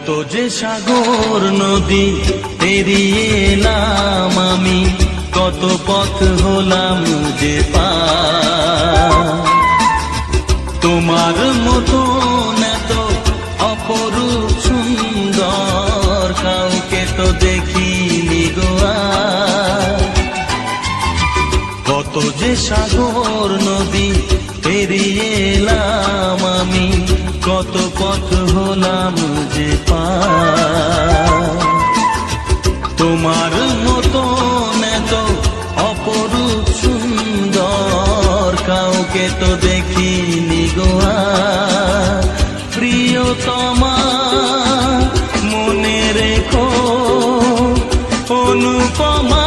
কত যে সাগর নদী পেরিয়ে এলাম আমি, কত পথ হলাম যে পার। তোমার মতো এত অপরূপ সুন্দর কাউকে তো দেখিনি গো আর। কত যে সাগর নদী পেরিয়ে এলাম আমি, কত পথ হলাম যে পার। তোমার মতো এত অপরূপ সুন্দর কাউকে তো দেখিনি গো আর। প্রিয়তমা মনে রেখো অনুপমা